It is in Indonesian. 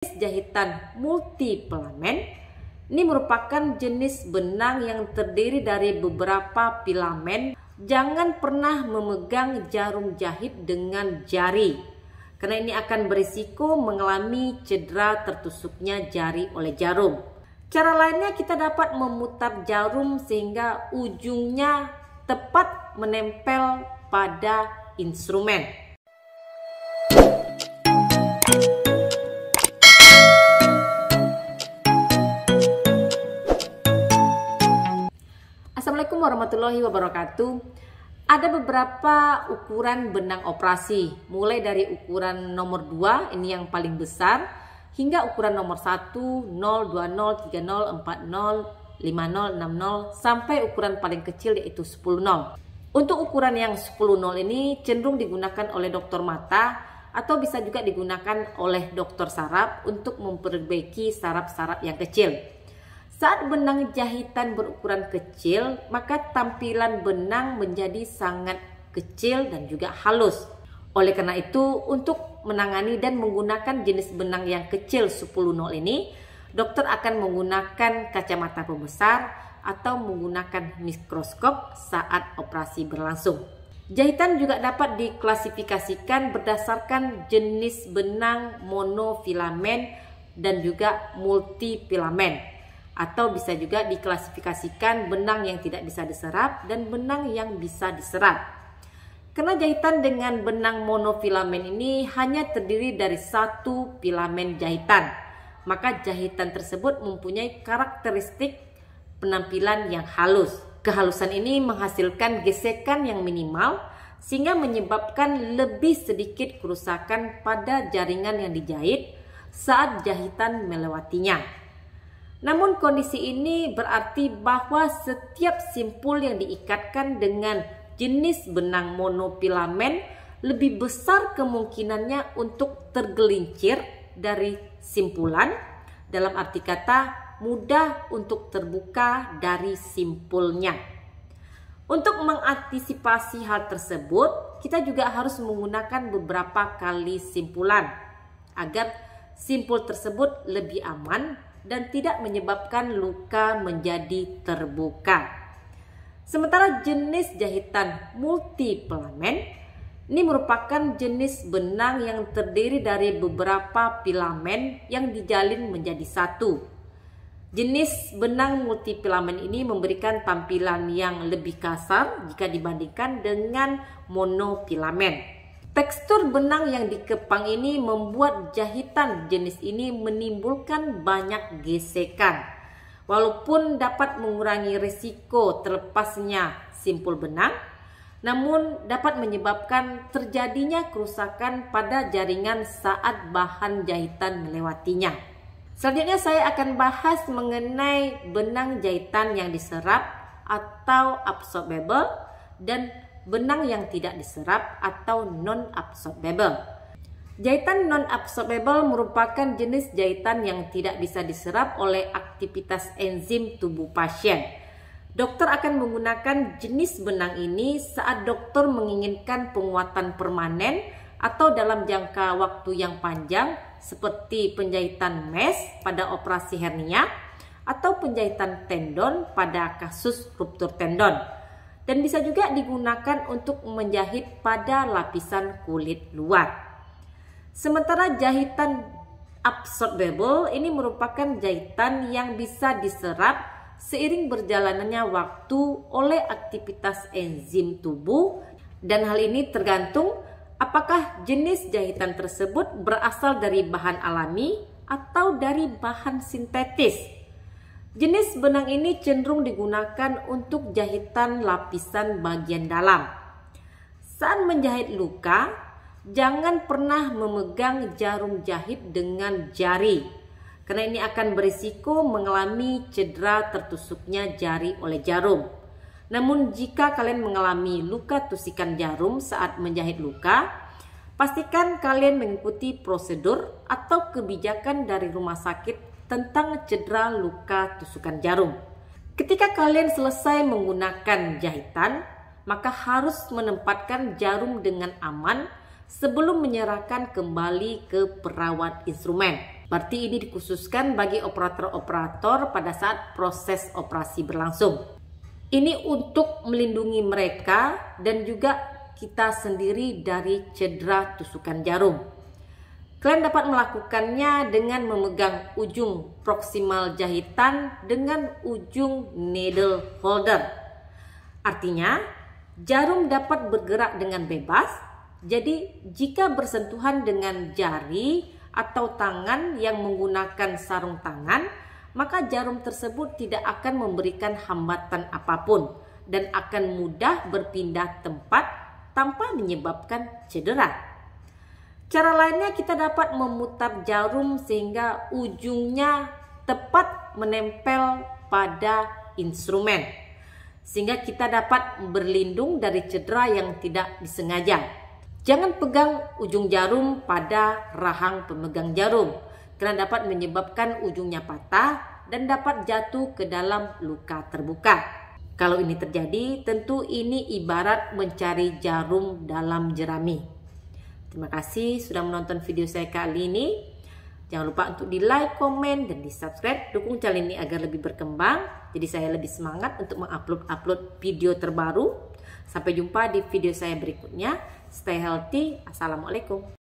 Jahitan multifilament ini merupakan jenis benang yang terdiri dari beberapa filamen. Jangan pernah memegang jarum jahit dengan jari, karena ini akan berisiko mengalami cedera tertusuknya jari oleh jarum. Cara lainnya, kita dapat memutar jarum sehingga ujungnya tepat menempel pada instrumen. Assalamualaikum warahmatullahi wabarakatuh. Ada beberapa ukuran benang operasi, mulai dari ukuran nomor 2, ini yang paling besar, hingga ukuran nomor 1, 0, 20, 30, 40, 50, 60, sampai ukuran paling kecil yaitu 10 0. Untuk ukuran yang 10 0 ini cenderung digunakan oleh dokter mata atau bisa juga digunakan oleh dokter saraf untuk memperbaiki saraf-saraf yang kecil. Saat benang jahitan berukuran kecil, maka tampilan benang menjadi sangat kecil dan juga halus. Oleh karena itu, untuk menangani dan menggunakan jenis benang yang kecil 10 0 ini, dokter akan menggunakan kacamata pembesar atau menggunakan mikroskop saat operasi berlangsung. Jahitan juga dapat diklasifikasikan berdasarkan jenis benang monofilamen dan juga multifilamen, atau bisa juga diklasifikasikan benang yang tidak bisa diserap dan benang yang bisa diserap. Karena jahitan dengan benang monofilamen ini hanya terdiri dari satu filamen jahitan, maka jahitan tersebut mempunyai karakteristik penampilan yang halus. Kehalusan ini menghasilkan gesekan yang minimal sehingga menyebabkan lebih sedikit kerusakan pada jaringan yang dijahit saat jahitan melewatinya. Namun kondisi ini berarti bahwa setiap simpul yang diikatkan dengan jenis benang monofilamen lebih besar kemungkinannya untuk tergelincir dari simpulan, dalam arti kata mudah untuk terbuka dari simpulnya. Untuk mengantisipasi hal tersebut, kita juga harus menggunakan beberapa kali simpulan agar simpul tersebut lebih aman dan tidak menyebabkan luka menjadi terbuka. Sementara jenis jahitan multifilamen ini merupakan jenis benang yang terdiri dari beberapa filamen yang dijalin menjadi satu. Jenis benang multifilamen ini memberikan tampilan yang lebih kasar jika dibandingkan dengan monofilamen. Tekstur benang yang dikepang ini membuat jahitan jenis ini menimbulkan banyak gesekan. Walaupun dapat mengurangi risiko terlepasnya simpul benang, namun dapat menyebabkan terjadinya kerusakan pada jaringan saat bahan jahitan melewatinya. Selanjutnya saya akan bahas mengenai benang jahitan yang diserap atau absorbable dan benang yang tidak diserap atau non-absorbable. Jahitan non-absorbable merupakan jenis jahitan yang tidak bisa diserap oleh aktivitas enzim tubuh pasien. Dokter akan menggunakan jenis benang ini saat dokter menginginkan penguatan permanen atau dalam jangka waktu yang panjang, seperti penjahitan mesh pada operasi hernia atau penjahitan tendon pada kasus ruptur tendon. Dan bisa juga digunakan untuk menjahit pada lapisan kulit luar. Sementara jahitan absorbable ini merupakan jahitan yang bisa diserap seiring berjalannya waktu oleh aktivitas enzim tubuh, dan hal ini tergantung apakah jenis jahitan tersebut berasal dari bahan alami atau dari bahan sintetis. Jenis benang ini cenderung digunakan untuk jahitan lapisan bagian dalam. Saat menjahit luka, jangan pernah memegang jarum jahit dengan jari, karena ini akan berisiko mengalami cedera tertusuknya jari oleh jarum. Namun jika kalian mengalami luka tusukan jarum saat menjahit luka, pastikan kalian mengikuti prosedur atau kebijakan dari rumah sakit tentang cedera luka tusukan jarum. Ketika kalian selesai menggunakan jahitan, maka harus menempatkan jarum dengan aman sebelum menyerahkan kembali ke perawat instrumen. Berarti ini dikhususkan bagi operator-operator pada saat proses operasi berlangsung. Ini untuk melindungi mereka dan juga kita sendiri dari cedera tusukan jarum. Kalian dapat melakukannya dengan memegang ujung proksimal jahitan dengan ujung needle holder. Artinya, jarum dapat bergerak dengan bebas. Jadi, jika bersentuhan dengan jari atau tangan yang menggunakan sarung tangan, maka jarum tersebut tidak akan memberikan hambatan apapun dan akan mudah berpindah tempat tanpa menyebabkan cedera. Cara lainnya, kita dapat memutar jarum sehingga ujungnya tepat menempel pada instrumen, sehingga kita dapat berlindung dari cedera yang tidak disengaja. Jangan pegang ujung jarum pada rahang pemegang jarum, karena dapat menyebabkan ujungnya patah dan dapat jatuh ke dalam luka terbuka. Kalau ini terjadi, tentu ini ibarat mencari jarum dalam jerami. Terima kasih sudah menonton video saya kali ini. Jangan lupa untuk di like, komen, dan di subscribe. Dukung channel ini agar lebih berkembang, jadi saya lebih semangat untuk mengupload video terbaru. Sampai jumpa di video saya berikutnya. Stay healthy. Assalamualaikum.